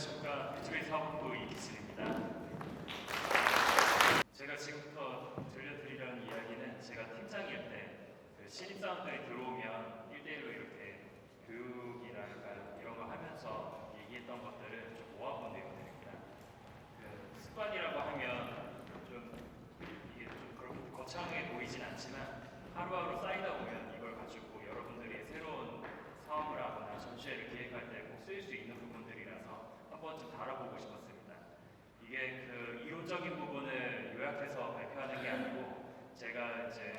안녕하십니까. 비즈웨이 사업부 이기슬입니다. 제가 지금부터 들려드리려는 이야기는 제가 팀장일 때그 신입사원들이 들어오면 1대1로 이렇게 교육이랄까요, 이런 거 하면서 얘기했던 것들을 좀 모아본 내용들입니다. 그 습관이라고 하면 좀 이게 좀 그렇게 거창하게 보이진 않지만 하루하루 쌓이다 보면 이걸 가지고 여러분들이 새로운 사업을 하거나 전시회를 기획할 때 꼭 쓰일 수 있는 부분들이라서 한 번쯤 다뤄보고 싶었습니다. 이게 그 이론적인 부분을 요약해서 발표하는 게 아니고 제가 이제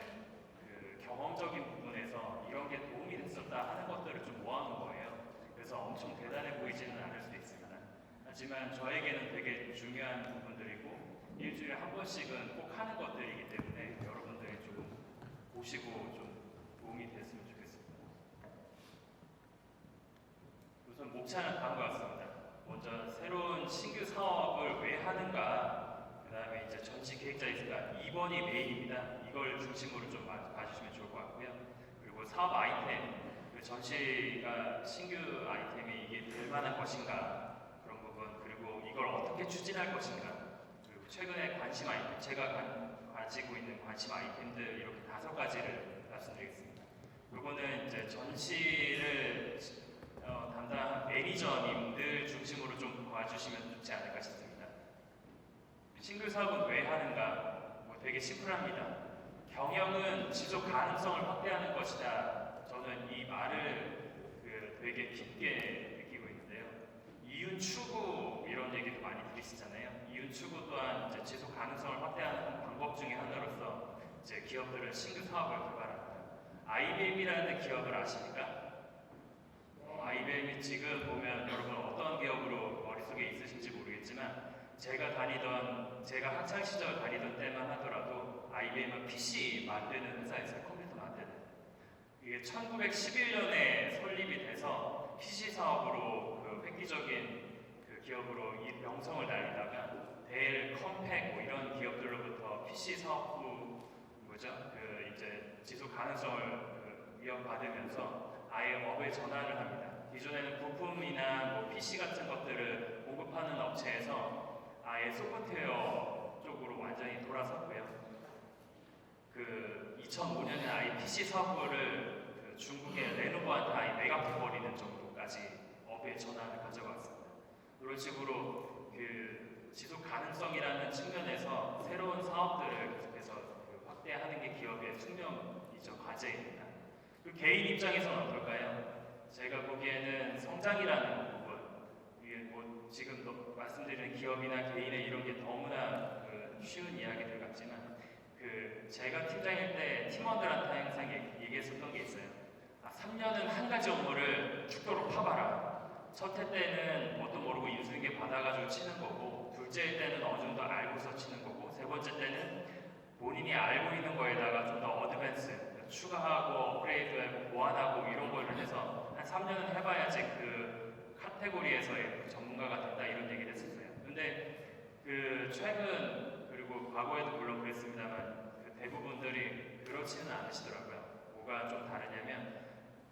그 경험적인 부분에서 이런 게 도움이 됐었다 하는 것들을 좀 모아놓은 거예요. 그래서 엄청 대단해 보이지는 않을 수도 있습니다. 하지만 저에게는 되게 중요한 부분들이고 일주일에 한 번씩은 꼭 하는 것들이기 때문에 여러분들이 좀 보시고 좀 도움이 됐으면 좋겠습니다. 우선 목차는 다음과 같습니다. 먼저 새로운 신규 사업을 왜 하는가, 그 다음에 이제 전시 계획자 있을까, 2번이 메인입니다. 이걸 중심으로 좀 봐주시면 좋을 것 같고요. 그리고 사업 아이템, 그 전시가 신규 아이템이 이게 될 만한 것인가, 그런 부분, 그리고 이걸 어떻게 추진할 것인가, 그리고 최근에 관심 아이템, 제가 가지고 있는 관심 아이템들 이렇게 5가지를 말씀드리겠습니다. 이거는 이제 전시를 담당한 매니저님들 중심으로 좀 봐주시면 좋지 않을까 싶습니다. 신규 사업은 왜 하는가? 되게 심플합니다. 경영은 지속 가능성을 확대하는 것이다. 저는 이 말을 되게 깊게 느끼고 있는데요. 이윤 추구 이런 얘기도 많이 들으시잖아요. 이윤 추구 또한 이제 지속 가능성을 확대하는 방법 중에 하나로서 이제 기업들은 신규 사업을 개발합니다. IBM이라는 기업을 아십니까? IBM이 지금 보면 여러분 어떤 기업으로 머릿속에 있으신지 모르겠지만 제가 학창 시절 다니던 때만 하더라도 IBM은 PC 만드는 회사였어요. 컴퓨터 만드는. 이게 1911년에 설립이 돼서 PC 사업으로 그 획기적인 그 기업으로 이 명성을 날리다가 델, 컴팩 뭐 이런 기업들로부터 PC 사업부 이제 지속 가능성을 위협받으면서 아예 업을 전환을 합니다. 기존에는 부품이나 뭐 PC 같은 것들을 공급하는 업체에서 아예 소프트웨어 쪽으로 완전히 돌아섰고요. 그 2005년에 아예 PC 사업부를 그 중국의 레노버한테 아예 매각해버리는 정도까지 업의 전환을 가져갔습니다. 이런 식으로 그 지속 가능성이라는 측면에서 새로운 사업들을 계속해서 확대하는 게 기업의 숙명이죠, 과제입니다. 그 개인 입장에서는 어떨까요? 제가 보기에는 성장이라는 부분, 이게 뭐 지금 말씀드리는 기업이나 개인의 이런 게 너무나 쉬운 이야기들 같지만 제가 팀장일 때 팀원들한테 항상 얘기했었던 게 있어요. 3년은 한 가지 업무를 죽도록 파봐라. 첫 해 때는 뭣도 모르고 인수인계 받아가지고 치는 거고, 둘째 때는 어느 정도 알고서 치는 거고, 세 번째 때는 본인이 알고 있는 거에다가 좀 더 어드밴스, 추가하고 업그레이드하고 보완하고 이런 걸 해서 한 3년은 해봐야지 그 카테고리에서의 전문가가 된다 이런 얘기를 했었어요. 근데 최근 그리고 과거에도 물론 그랬습니다만 대부분들이 그렇지는 않으시더라고요. 뭐가 좀 다르냐면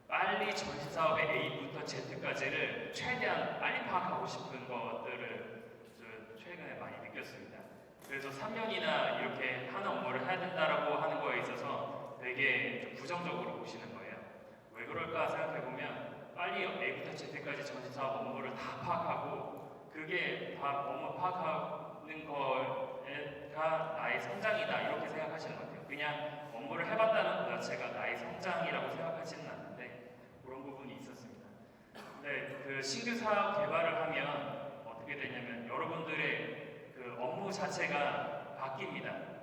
빨리 전시사업의 A부터 Z까지를 최대한 빨리 파악하고 싶은 것들을 최근에 많이 느꼈습니다. 그래서 3년이나 이렇게 하는 업무를 해야 된다라고 하는 거에 있어서 되게 좀 부정적으로 보시는 거예요. 왜 그럴까 생각해보면 빨리 A부터 Z까지 전시사업 업무를 다 파악하고 그게 다 업무 파악하는 거가 나의 성장이다 이렇게 생각하시는 것 같아요. 그냥 업무를 해봤다는 것 자체가 나의 성장이라고 생각하지는 않는데 그런 부분이 있었습니다. 근데 그 신규 사업 개발을 하면 어떻게 되냐면 여러분들의 그 업무 자체가 바뀝니다.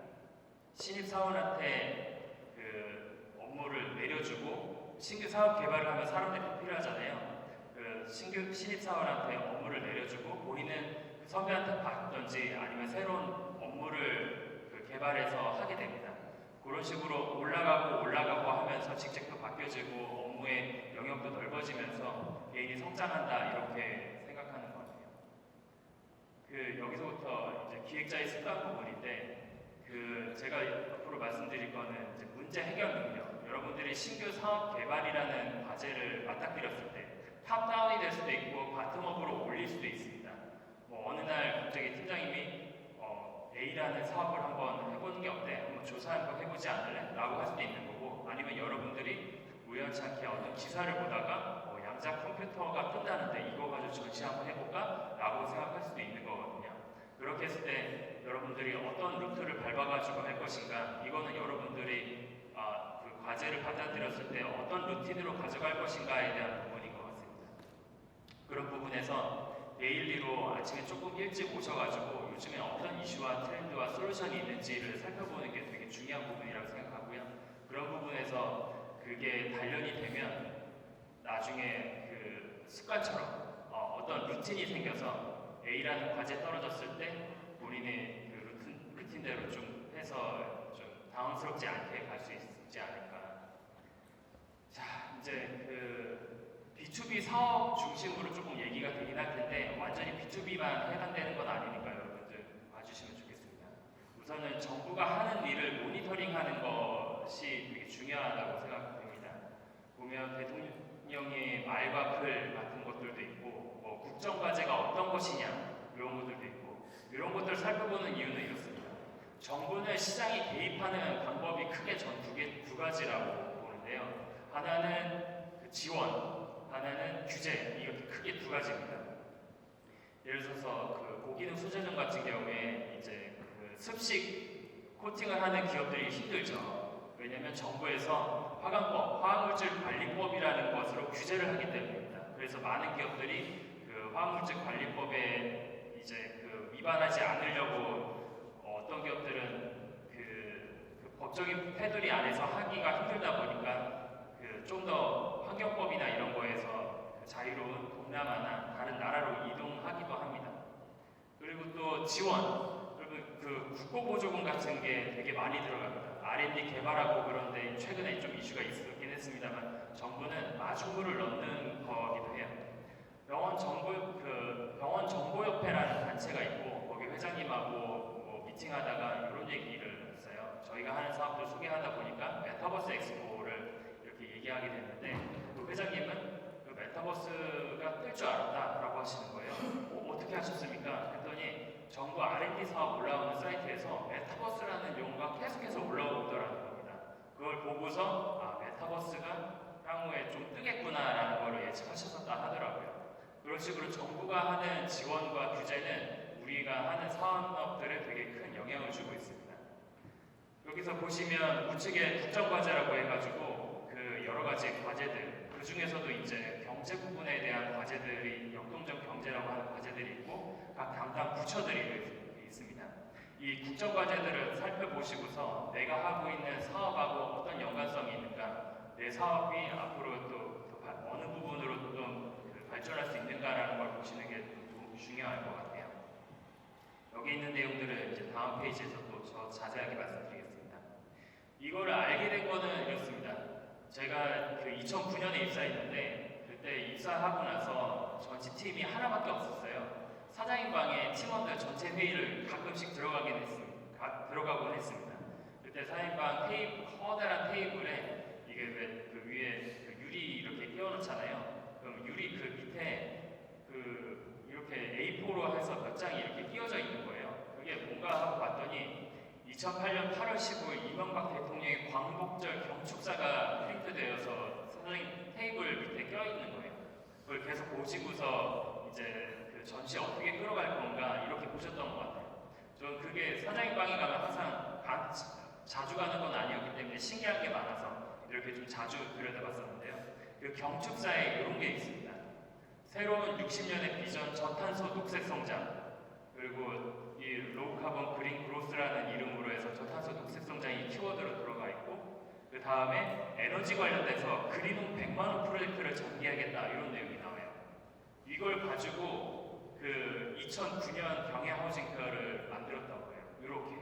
신입사원한테 그 업무를 내려주고 신규 사업 개발을 하면 사람들이 필요하잖아요. 그 신입사원한테 업무를 내려주고 본인은 선배한테 받든지 아니면 새로운 업무를 개발해서 하게 됩니다. 그런 식으로 올라가고 하면서 직책도 바뀌어지고 업무의 영역도 넓어지면서 개인이 성장한다 이렇게 생각하는 것 같아요. 여기서부터 이제 기획자의 습관 부분인데 제가 앞으로 말씀드릴 거는 이제 문제 해결 능력. 여러분들이 신규 사업 개발이라는 과제를 맞닥뜨렸을 때 탑다운이 될 수도 있고 바텀업으로 올릴 수도 있습니다. A라는 사업을 한번 해보는 게 어때? 한번 조사 한번 해보지 않을래? 라고 할 수도 있는 거고, 아니면 여러분들이 우연찮게 어떤 기사를 보다가 양자 컴퓨터가 뜬다는데 이거 가지고 전시 한번 해볼까? 라고 생각할 수도 있는 거거든요. 그렇게 했을 때 여러분들이 어떤 루트를 밟아가지고 할 것인가, 이거는 여러분들이 그 과제를 받아들였을 때 어떤 루틴으로 가져갈 것인가에 대한 부분인 것 같습니다. 그런 부분에서 데일리로 아침에 조금 일찍 오셔가지고 요즘에 어떤 이슈와 트렌드와 솔루션이 있는지를 살펴보는 게 되게 중요한 부분이라고 생각하고요. 그런 부분에서 그게 단련이 되면 나중에 그 습관처럼 어떤 루틴이 생겨서 A라는 과제 떨어졌을 때 본인의 그 루틴대로 좀 해서 좀 당황스럽지 않게 갈 수 있지 않을까. 자, 이제 그 B2B 사업 중심으로 조금 얘기가 되긴 할 텐데 완전히 B2B만 해당되는 건 아니니까 여러분들 봐주시면 좋겠습니다. 우선은 정부가 하는 일을 모니터링하는 것이 되게 중요하다고 생각됩니다. 보면 대통령의 말과 글 같은 것들도 있고 국정과제가 어떤 것이냐 이런 것들도 있고 이런 것들을 살펴보는 이유는 이렇습니다. 정부는 시장에 개입하는 방법이 크게 전 두 가지라고 보는데요. 하나는 그 지원, 하나는 규제, 이렇게 크게 두 가지입니다. 예를 들어서 그 고기능 소재점 같은 경우에 이제 그 습식 코팅을 하는 기업들이 힘들죠. 왜냐하면 정부에서 화강법, 화학물질관리법이라는 것으로 규제를 하기 때문입니다. 그래서 많은 기업들이 그 화학물질관리법에 이제 그 위반하지 않으려고 어떤 기업들은 그 법적인 테두리 안에서 하기가 힘들다 보니까 좀 더 환경법이나 이런 거에서 자유로운 동남아나 다른 나라로 이동하기도 합니다. 그리고 또 지원, 그리고 그 국고보조금 같은 게 되게 많이 들어갑니다. R&D 개발하고 그런데 최근에 좀 이슈가 있었긴 했습니다만 정부는 마중물을 넣는 거기도 해요. 병원 정보협회라는 단체가 있고 거기 회장님하고 미팅하다가 이런 얘기를 했어요. 저희가 하는 사업들 소개하다 보니까 메타버스 엑스포를 이렇게 얘기하게 됐는데 그 회장님은 그 메타버스가 뜰 줄 알았다라고 하시는 거예요. 어떻게 하셨습니까? 했더니 정부 R&D 사업 올라오는 사이트에서 메타버스라는 용어가 계속해서 올라오더라는 겁니다. 그걸 보고서 메타버스가 향후에 좀 뜨겠구나라는 걸 예측하셨었다 하더라고요. 그런 식으로 정부가 하는 지원과 규제는 우리가 하는 사업들에 되게 큰 영향을 주고 있습니다. 여기서 보시면 우측에 국정과제라고 해가지고 그 여러 가지 과제들, 그 중에서도 이제 경제 부분에 대한 과제들이 역동적 경제라고 하는 과제들이 있고 각 담당 부처들이 있습니다. 이 국정과제들을 살펴보시고서 내가 하고 있는 사업하고 어떤 연관성이 있는가, 내 사업이 앞으로 또 어느 부분으로 좀 발전할 수 있는가라는 걸 보시는 게 좀 중요할 것 같아요. 여기 있는 내용들을 이제 다음 페이지에서 또 더 자세하게 말씀드리겠습니다. 이거를 알게 된 거는 이렇습니다. 제가 그 2009년에 입사했는데 그때 입사하고 나서 전시팀이 하나밖에 없었어요. 사장님 방에 팀원들 전체 회의를 가끔씩 들어가곤 했습니다. 그때 사장님 방 커다란 테이블에 이게 왜 그 위에 그 유리 이렇게 끼워놓잖아요. 그럼 유리 그 밑에 그 이렇게 A4로 해서 몇 장이 이렇게 끼워져 있는 거예요. 그게 뭔가 하고 봤더니 2008년 8월 15일 이명박 대통령의 광복절 경축사가 프린트되어서 사장님 테이블 밑에 껴있는 거예요. 그걸 계속 보시고서 이제 그 전시 어떻게 끌어갈 건가 이렇게 보셨던 것 같아요. 저는 그게 사장님 방에 가면 항상 자주 가는 건 아니었기 때문에 신기한 게 많아서 이렇게 좀 자주 들여다봤었는데요. 그 경축사에 이런 게 있습니다. 새로운 60년의 비전 저탄소 녹색 성장, 그리고 이 로우카본 그린 그로스라는 이름으로 해서 저탄소 녹색 성장이 키워드로 들어가 있고, 그 다음에 에너지 관련돼서 그린홈 100만 원 프로젝트를 전개하겠다 이런 내용이 나와요. 이걸 가지고 그 2009년 경향하우징 페어를 만들었던 거예요. 이렇게.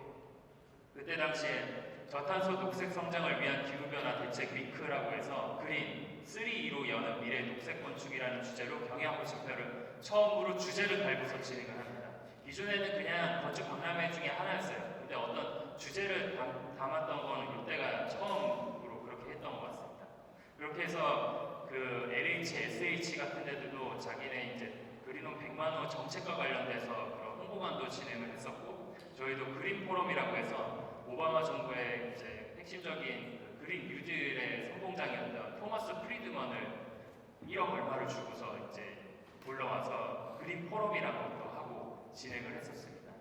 그때 당시에 저탄소 녹색 성장을 위한 기후변화 대책 위크라고 해서 그린 3E로 여는 미래 녹색 건축이라는 주제로 경향하우징 페어를 처음으로 주제를 달고서 진행을 합니다. 기존에는 그냥 건축 박람회 중에 하나였어요. 근데 어떤 주제를 담았던 거는 이때가 처음으로 그렇게 했던 것 같습니다. 그렇게 해서 그 LH, SH 같은 데들도 자기네 이제 그린홈 100만 원 정책과 관련돼서 그런 홍보관도 진행을 했었고, 저희도 그린 포럼이라고 해서 오바마 정부의 이제 핵심적인 그 그린 뉴딜의 선봉장이었던 토마스 프리드먼을 1억 얼마를 주고서 이제 불러와서 그린 포럼이라는 것도 하고 진행을 했었습니다.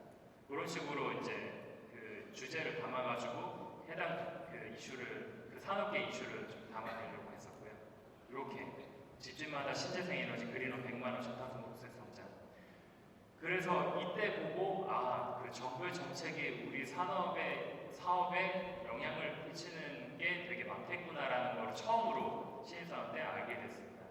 그런 식으로 이제 그 주제를 담아가지고 해당 그 이슈를, 그 산업계 이슈를 좀 담아내려고 했었고요. 이렇게 집집마다 신재생 에너지 그린업 100만원 저탄소 목세 성장. 그래서 이때 보고 그 정부의 정책이 우리 사업에 영향을 미치는 게 되게 많겠구나라는 걸 처음으로 신입사원 때 알게 됐습니다.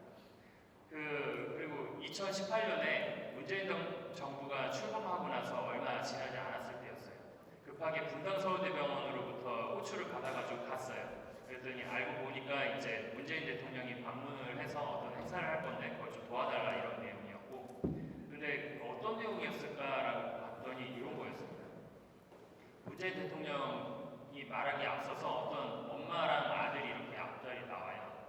그리고 2018년에 문재인 정부가 출범하고 나서 얼마 지나지 않았을 때였어요. 급하게 분당서울대병원으로부터 호출을 받아가지고 갔어요. 그랬더니 알고 보니까 이제 문재인 대통령이 방문을 해서 어떤 행사를 할 건데 그걸 좀 도와달라 이런 내용이었고, 근데 어떤 내용이었을까라고 봤더니 이런 거였습니다. 문재인 대통령이 말하기 앞서서 어떤 엄마랑 아들이 이렇게 앞자리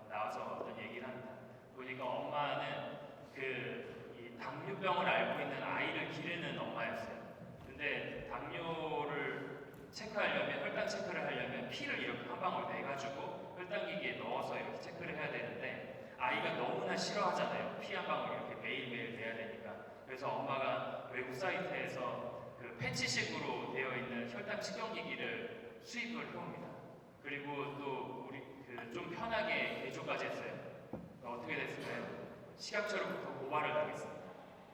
나와서 어떤 얘기를 합니다. 보니까 엄마는 이 당뇨병을 앓고 있는 아이를 기르는 엄마였어요. 근데 당뇨를 체크하려면, 혈당 체크를 하려면 피를 이렇게 한 방울 내가지고 혈당기기에 넣어서 이렇게 체크를 해야 되는데 아이가 너무나 싫어하잖아요. 피 한 방울 이렇게 매일매일 내야 되니까. 그래서 엄마가 외국 사이트에서 그 패치식으로 되어 있는 혈당 측정기기를 수입을 해옵니다. 그리고 또 우리 좀 편하게 개조까지 했어요. 어떻게 됐을까요? 시각처로부터 고발을 당했습니다.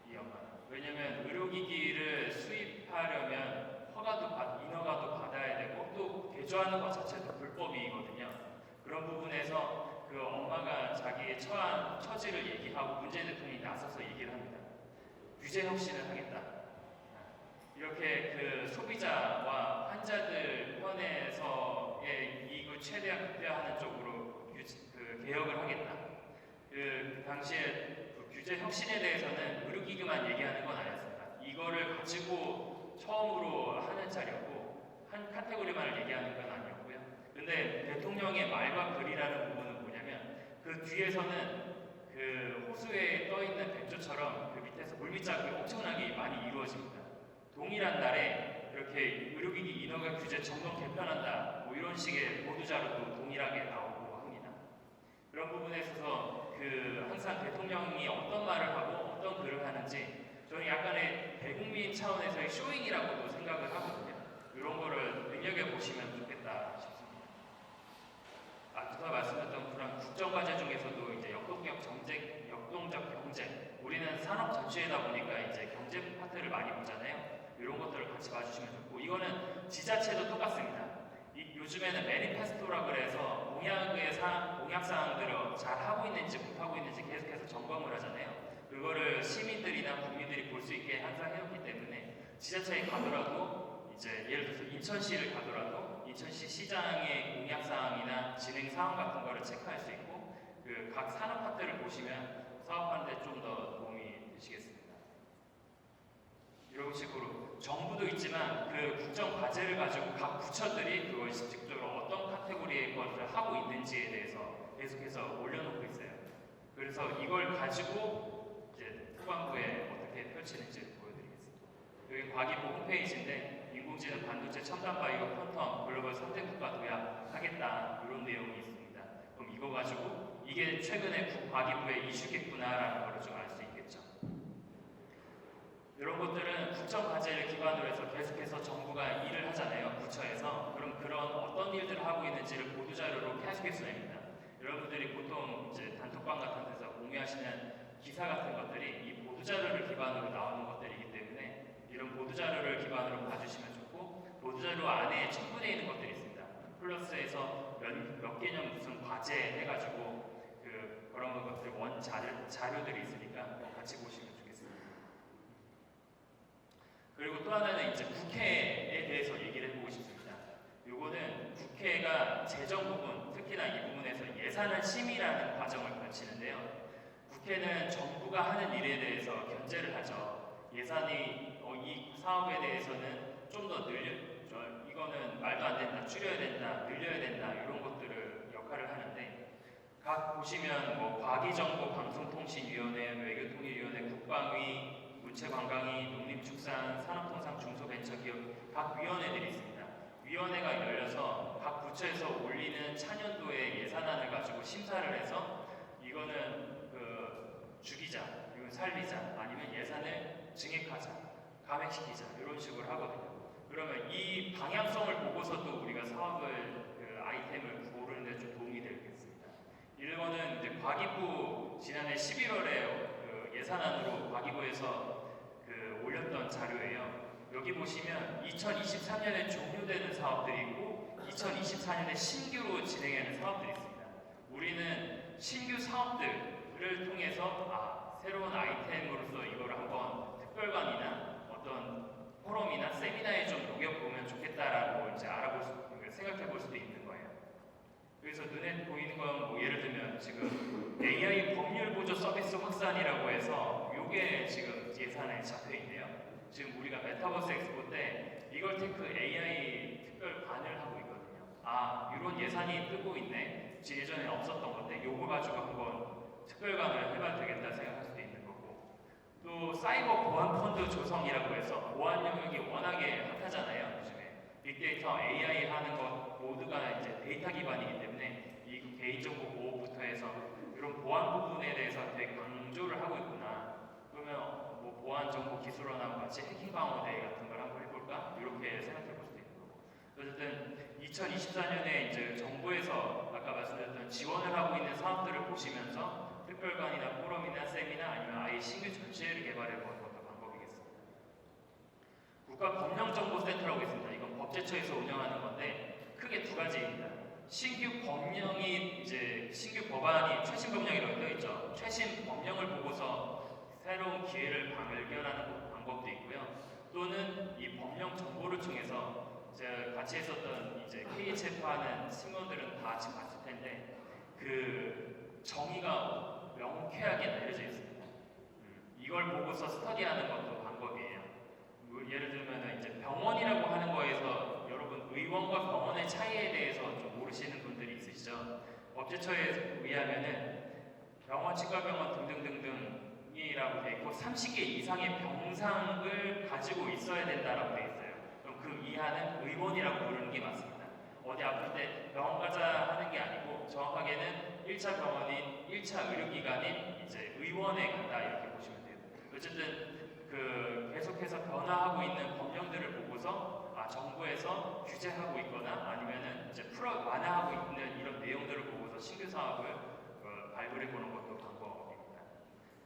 이 엄마는. 왜냐면 의료기기를 수입하려면 인허가도 받아야 되고 또 개조하는 것 자체도 불법이거든요. 그런 부분에서 그 엄마가 자기의 처지를 얘기하고 문재인 대통령이 나서서 얘기를 합니다. 규제 혁신을 하겠다. 이렇게 그 소비자와 환자들 편에서의 이익을 최대한 극대화하는 쪽으로 개혁을 하겠다. 그 당시에 그 규제 혁신에 대해서는 의료기기만 얘기하는 건 아니었습니다. 이거를 가지고 처음으로 하는 자리였고 한 카테고리만을 얘기하는 건 아니었고요. 근데 대통령의 말과 글이라는 부분은 뭐냐면 그 뒤에서는 그 호수에 떠 있는 백조처럼 그 밑에서 물밑작업이 엄청나게 많이 이루어집니다. 동일한 날에 이렇게 의료기기 인허가 규제 점검 개편한다, 뭐 이런 식의 보도자료도 동일하게 나오고 합니다. 그런 부분에 있어서 항상 대통령이 어떤 말을 하고 어떤 글을 하는지 저는 약간의 대국민 차원에서의 쇼잉이라고도 생각을 하거든요. 이런 거를 눈여겨보시면 좋겠다 싶습니다. 앞서 말씀드렸던 그런 국정과제 중에서도 이제 역동적 경제, 우리는 산업 전체이다 보니까 이제 경제 파트를 많이 보잖아요. 이런 것들을 같이 봐주시면 좋고, 이거는 지자체도 똑같습니다. 요즘에는 매니페스토라 그래서 공약 사항들을 잘 하고 있는지 못하고 있는지 계속해서 점검을 하잖아요. 그거를 시민들이나 국민들이 볼 수 있게 항상 해놓기 때문에 지자체에 가더라도 이제 예를 들어서 인천시를 가더라도 인천시 시장의 공약 사항이나 진행 사항 같은 거를 체크할 수 있고 각 산업 파트를 보시면 사업하는 데 좀 더 도움이 되시겠습니다. 이런 식으로 정부도 있지만 그 국정 과제를 가지고 각 부처들이 그걸 직접적으로 어떤 카테고리의 것을 하고 있는지에 대해서 계속해서 올려놓고 있어요. 그래서 이걸 가지고 이제 후반부에 어떻게 펼치는지 보여드리겠습니다. 여기 과기부 홈페이지인데 인공지능, 반도체, 첨단 바이오, 퀀텀, 글로벌 3대 국가 도약하겠다 이런 내용이 있습니다. 그럼 이거 가지고 이게 최근에 과기부의 이슈겠구나라는 걸 좀 알 수 있겠죠. 이런 것들은 국정 과제를 기반으로 해서 계속해서 정부가 일을 하잖아요. 부처에서. 그럼 그런 어떤 일들을 하고 있는지를 보도자료로 계속해서 냅니다. 여러분들이 보통 이제 단톡방 같은 데서 공유하시는 기사 같은 것들이 이 보도자료를 기반으로 나오는 것들이기 때문에 이런 보도자료를 기반으로 봐주시면 좋고, 보도자료 안에 첨부되어 있는 것들이 있습니다. 플러스에서 몇 개년 무슨 과제 해가지고 그런 것들 자료들이 있으니까 같이 보시면 좋겠습니다. 그리고 또 하나는 이제 국회에 대해서 얘기를 해보고 싶습니다. 요거는 국회가 재정 부분, 특히나 이 부분에서 예산안 심의라는 과정을 거치는데요. 국회는 정부가 하는 일에 대해서 견제를 하죠. 예산이 이 사업에 대해서는 좀 더 이거는 말도 안 된다, 줄여야 된다, 늘려야 된다 이런 것들을 역할을 하는데, 각 보시면 과기정보 방송통신위원회, 외교통일위원회, 국방위, 문체관광위, 농림축산, 산업통상, 중소벤처기업 각 위원회들이 있습니다. 위원회가 열려서 각 부처에서 올리는 차년도의 예산안을 가지고 심사를 해서 이거는 죽이자, 이건 살리자, 아니면 예산을 증액하자, 감액시키자 이런 식으로 하거든요. 그러면 이 방향성을 보고서도 우리가 사업을 아이템을 고르는 데 좀 도움이 되겠습니다. 이거는 이제 과기부 지난해 11월에 예산안으로 과기부에서 올렸던 자료예요. 여기 보시면 2023년에 종료되는 사업들이 있고 2024년에 신규로 진행하는 사업들이 있습니다. 우리는 신규 사업들을 통해서 새로운 아이템으로서 이거를 한번 특별관이나 어떤 포럼이나 세미나에 좀 녹여보면 좋겠다라고 이제 생각해 볼 수도 있는 거예요. 그래서 눈에 보이는 건 뭐 예를 들면 지금 AI 법률 보조 서비스 확산이라고 해서 이게 지금 예산에 잡혀 있네요. 지금 우리가 메타버스 엑스포 때 이걸테크 AI 특별관을 하고 있거든요. 이런 예산이 뜨고 있네. 예전에 없었던 건데 요거 가지고 한번 특별관을 해봐도 되겠다 생각할 수도 있는 거고, 또 사이버 보안 펀드 조성이라고 해서 보안 영역이 워낙에 핫하잖아요. 요즘에 빅데이터, AI 하는 것 모두가 이제 데이터 기반이기 때문에 이 개인정보 보호부터 해서 이런 보안 부분에 대해서 되게 강조를 하고 있구나. 그러면 뭐 보안 정보 기술원하고 같이 해킹 방어 대회 같은 걸 한번 해볼까? 이렇게 생각해 볼 수도 있는 거고. 어쨌든 2024년에 이제 정부에서 아까 말씀드렸던 지원을 하고 있는 사업들을 보시면서 특별관이나 포럼이나 세미나 아니면 아예 신규 전시회를 개발해 보는 것도 방법이겠습니다. 국가법령정보센터라고 있습니다. 이건 법제처에서 운영하는 건데 크게 두 가지입니다. 신규 법령이 이제 신규 법안이 최신 법령이라고 되어 있죠. 최신 법령을 보고서 새로운 기회를 발견하는 방법도 있고요. 또는 이 법령 정보를 통해서 제가 같이 했었던 이제 KHF 하는 친구들은 다 지금 봤을 텐데 정의가 명쾌하게 알려져 있습니다. 이걸 보고서 스터디하는 것도 방법이에요. 예를 들면 이제 병원이라고 하는 거에서 여러분 의원과 병원의 차이에 대해서 좀 모르시는 분들이 있으시죠. 법제처에 의하면은 병원, 치과병원 등등등등이라고 돼 있고 30개 이상의 병상을 가지고 있어야 된다라고 돼 있어요. 그럼 그 이하는 의원이라고 부르는 게 맞습니다. 어디 아플 때 병원 가자 하는 게 아니고 정확하게는 1차 병원인 1차 의료기관인 이제 의원에 간다 이렇게 보시면 돼요. 어쨌든 계속해서 변화하고 있는 법령들을 보고서 정부에서 규제하고 있거나 아니면은 이제 완화하고 있는 이런 내용들을 보고서 신규 사업을 발굴해 보는 것도 방법입니다.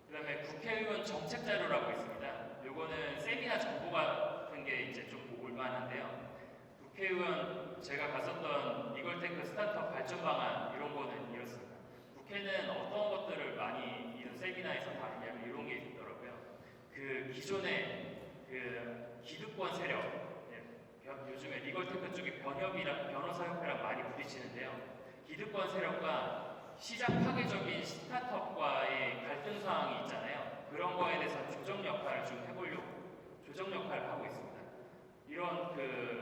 그다음에 국회의원 정책 자료라고 있습니다. 요거는 세미나 정보 같은 게 이제 좀 볼만한데요. 국회의원 제가 갔었던 이걸테크 스타트업 발전 방안 이런 거는 이렇습니다. 국회는 어떤 것들을 많이 이런 세미나에서 다루냐면 이런 게 있더라고요. 기존의 기득권 세력, 요즘에 리걸테크 쪽이 변호사협회랑 많이 부딪히는데요. 기득권 세력과 시장 파괴적인 스타트업과의 갈등 상황이 있잖아요. 그런 거에 대해서 조정 역할을 좀 해보려고 조정 역할을 하고 있습니다. 이런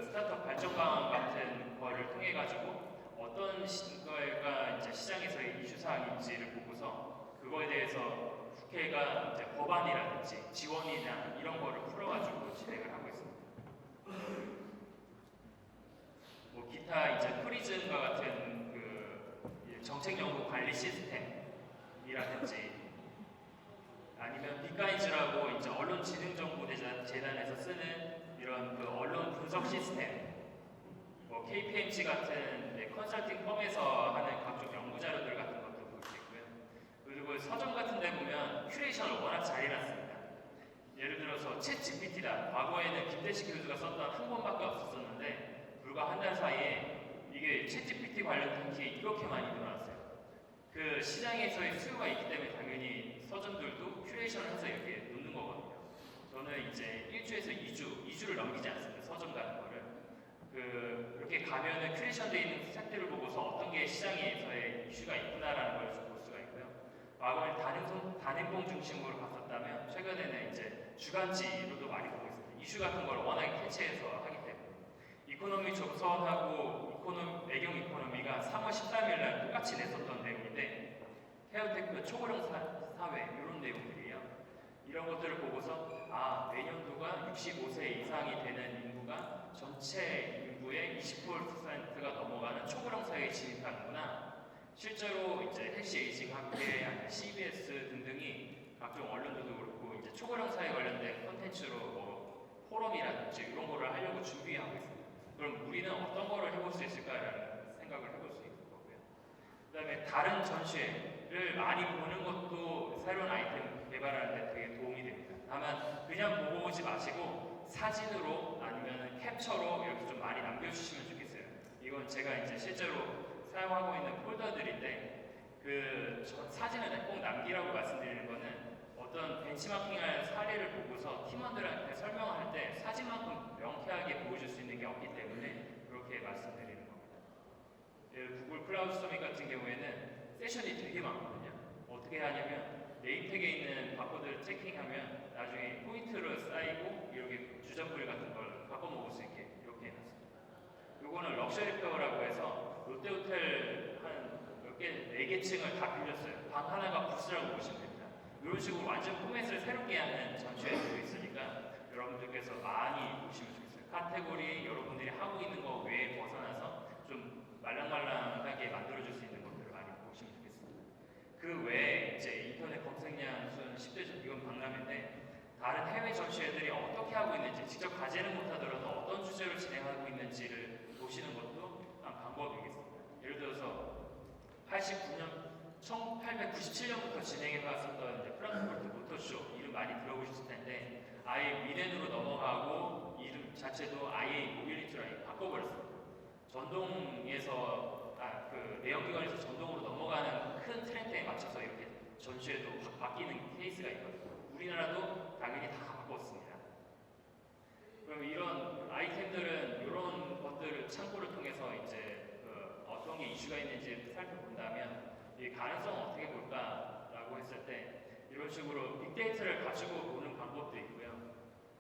스타트업 발전 방안 같은 거를 통해 가지고 어떤 거가 이제 시장에서의 이슈 사항인지를 보고서 그거에 대해서 국회가 이제 법안이라든지 지원이나 이런 거를 풀어가지고 진행을 하고 있습니다. 뭐 기타 이제 프리즘과 같은 정책 연구 관리 시스템이라든지 아니면 빅가이즈라고 이제 언론지능정보재단에서 쓰는 이런 언론 분석 시스템, 뭐 KPMG 같은 컨설팅 펌에서 하는 각종 연구 자료들 같은 것도 볼 수 있고요. 그리고 서점 같은 데 보면 큐레이션을 워낙 잘 해놨습니다. 예를 들어서 챗 GPT다. 과거에는 김대식 교수가 썼던 한 권밖에 없었는데 불과 한 달 사이에 이게 챗 GPT 관련된 게 이렇게 많이 늘어났어요. 시장에서의 수요가 있기 때문에 당연히 서점들도 큐레이션을 해서 이렇게 놓는 거거든요. 저는 이제 1주에서 2주를 넘기지 않습니다. 서점 가는 거를. 이렇게 가면은 큐레이션되어 있는 책들을 보고서 어떤 게 시장에서의 이슈가 있구나라는 걸 좀 볼 수가 있고요. 과거에 단행본 중심으로 봤었다면 최근에는 이제 주간지로도 많이 보고 있습니다. 이슈 같은 걸 워낙에 캐치해서 하기 때문에. 이코노미 조선하고 애경 이코노미가 3월 13일 날 똑같이 냈었던 내용인데 헤어테크 초고령 사회 이런 내용들이에요. 이런 것들을 보고서 내년도가 65세 이상이 되는 인구가 전체 인구의 20%가 넘어가는 초고령 사회에 진입하는구나. 실제로 이제 헬시 에이징 학회, CBS 등등이 각종 언론들도 그렇고 이제 초고령 사회 관련된 콘텐츠로 뭐 포럼이라든지 이런 거를 하려고 준비하고 있습니다. 그럼 우리는 어떤 거를 해볼 수 있을까라는 생각을 해볼 수 있을 거고요. 그다음에 다른 전시회를 많이 보는 것도 새로운 아이템 개발하는 데 되게 도움이 됩니다. 다만 그냥 보고 오지 마시고 사진으로 아니면 캡처로 이렇게 좀 많이 남겨주시면 좋겠어요. 이건 제가 이제 실제로 사용하고 있는 폴더들인데 그 사진을 꼭 남기라고 말씀드리는 거는 어떤 벤치마킹할 사례를 보고서 팀원들한테 설명할 때 사진만큼 명쾌하게 보여줄 수 있는 게 없기 때문에 그렇게 말씀드리는 겁니다. 구글 클라우드 서밋 같은 경우에는 세션이 되게 많거든요. 어떻게 하냐면 네임택에 있는 바코드를 체킹하면 나중에 포인트로 쌓이고 이렇게 주전부리 같은 걸 바꿔 먹을 수 있게 이렇게 해놨습니다. 요거는 럭셔리 페어라고 해서 롯데호텔 한 몇 개, 4개 층을 다 빌렸어요. 방 하나가 부스라고 보시면 됩니다. 이런 식으로 완전 포맷을 새롭게 하는 전시회도 있으니까 여러분들께서 많이 보시면 좋겠어요. 카테고리 여러분들이 하고 있는 거 외에 벗어나서 좀 말랑말랑하게 만들어줄 수 있는 것들을 많이 보시면 좋겠습니다. 그 외에 이제 인터넷 검색량 순 10대 전 이건 박람회인데 다른 해외 전시회들이 어떻게 하고 있는지 직접 가지는 못하더라도 어떤 주제로 진행하고 있는지를 보시는 것도 한 방법이겠습니다. 예를 들어서 1897년부터 진행해왔었던 프랑크푸르트 모터쇼 이름 많이 들어보셨을 텐데 아예 미넨으로 넘어가고 이름 자체도 아예 모빌리티로 바꿔버렸습니다. 전동에서 그 내연기관에서 전동으로 넘어가는 큰 트렌드에 맞춰서 이렇게 전시회도 바뀌는 케이스가 있거든요. 우리나라도 당연히 다 바꿨습니다. 그럼 이런 아이템들은 이런 것들을 창고를 통해서 이제 어떤 게 이슈가 있는지 살펴본다면 이 가능성을 어떻게 볼까라고 했을 때 이런 식으로 빅데이터를 가지고 보는 방법도 있고요.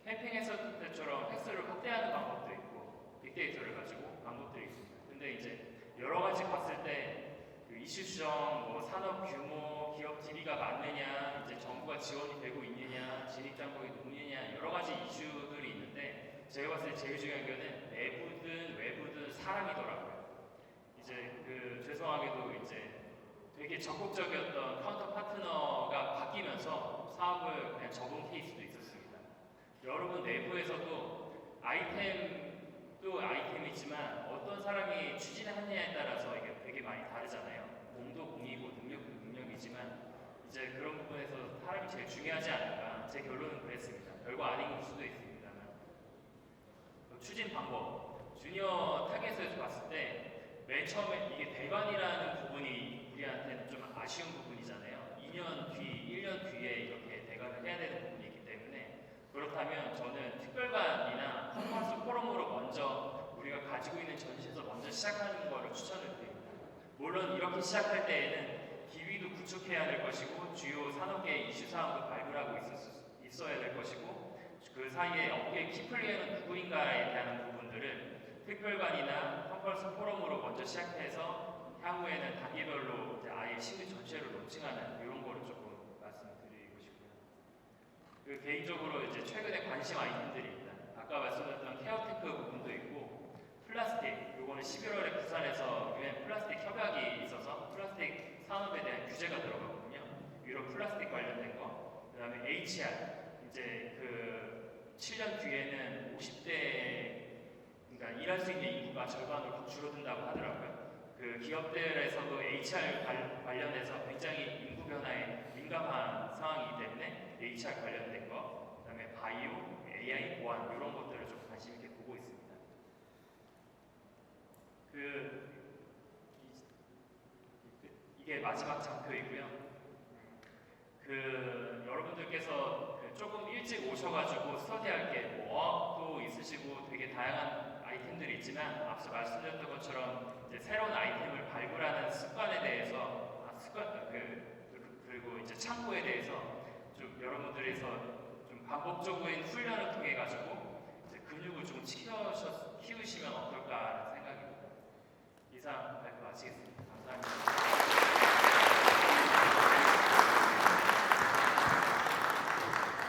캠핑했을 때처럼 획수를 확대하는 방법도 있고 빅데이터를 가지고 방법들이 있습니다. 근데 이제 여러 가지 봤을 때 그 이슈 수정, 뭐 산업 규모, 기업 DB가 많느냐, 이제 정부가 지원이 되고 있느냐, 진입 장벽이 높느냐 여러 가지 이슈들이 있는데 제가 봤을 때 제일 중요한 거는 내부든 외부든 사람이더라고요. 이제 죄송하게도 이제 되게 적극적이었던 카운터 파트너가 바뀌면서 사업을 그냥 접은 케이스도 있었습니다. 여러분 내부에서도 아이템도 아이템이지만 어떤 사람이 추진하느냐에 따라서 이게 되게 많이 다르잖아요. 공도 공이고 능력도 능력이지만 이제 그런 부분에서 사람이 제일 중요하지 않을까. 제 결론은 그랬습니다. 별거 아닌 걸 수도 있습니다만 추진 방법 주니어 타겟에서 봤을 때 맨 처음에 이게 대관이라는 부분이 우리한테는 좀 아쉬운 부분이잖아요. 2년 뒤, 1년 뒤에 이렇게 대관을 해야 되는 부분이 있기 때문에 그렇다면 저는 특별관이나 컨퍼런스 포럼으로 먼저 우리가 가지고 있는 전시에서 먼저 시작하는 거를 추천을 드립니다. 물론 이렇게 시작할 때에는 기위도 구축해야 될 것이고 주요 산업계의 이슈 사항도 발굴하고 있어야 될 것이고 그 사이에 업계의 키플레이어는 누구인가에 대한 부분들을 특별관이나 컨퍼런스 포럼으로 먼저 시작해서 향후에는 단계별로 이제 아예 신규 전시회를 론칭하는 이런 거를 조금 말씀드리고 싶고요. 개인적으로 이제 최근에 관심 아이템들이 있다. 아까 말씀드렸던 케어테크 부분도 있고 플라스틱, 요거는 11월에 부산에서 UN 플라스틱 협약이 있어서 플라스틱 산업에 대한 규제가 들어가거든요. 이런 플라스틱 관련된 거. 그 다음에 HR, 이제 7년 뒤에는 50대 그러니까 일할 수 있는 인구가 절반으로 확 줄어든다고 하더라고요. 그 기업들에서도 HR 관련해서 굉장히 인구 변화에 민감한 상황이기 때문에 HR 관련된 거, 그다음에 바이오, AI 보안 이런 것들을 좀 관심 있게 보고 있습니다. 이게 마지막 장표이고요. 여러분들께서 조금 일찍 오셔가지고 스터디할 게 어학도 있으시고 되게 다양한 아이템들이 있지만 앞서 말씀드렸던 것처럼 이제 새로운 아이템을 발굴하는 습관에 대해서 그리고 이제 창고에 대해서 좀 여러분들에서 좀 반복적인 훈련을 통해 가지고 이제 근육을 좀 키우시면 어떨까 하는 생각입니다. 이상 발표 마치겠습니다. 감사합니다.